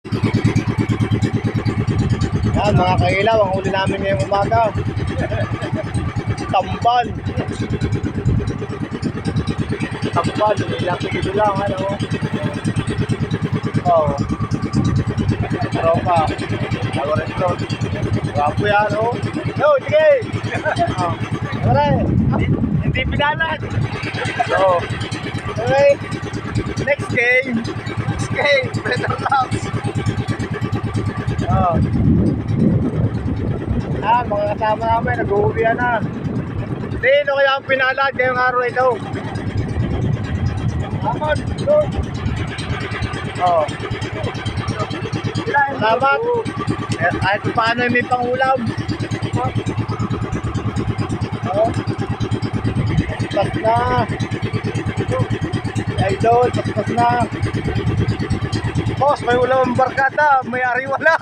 Yan mga kailaw, ang huli namin ngayong umaga. Tamban. Tamban, ilang kilo lang, ano. Oo. Tropa. Lago rin doon. Wapo yan, oh. Yo, sige! Oh. Wala eh. Hindi pinalag. So, okay. Next game. Next game. Better Loves. Oh. Mga kasama namin, nag-uuwian na. Sino kaya ang pinalad ngayong araw ito? Aman, doon. Oh. Salamat. Kahit paano may pangulam. Oh. Paspas na. Idol, paspas na. Boss, may ulam ang barkada. May ari wala.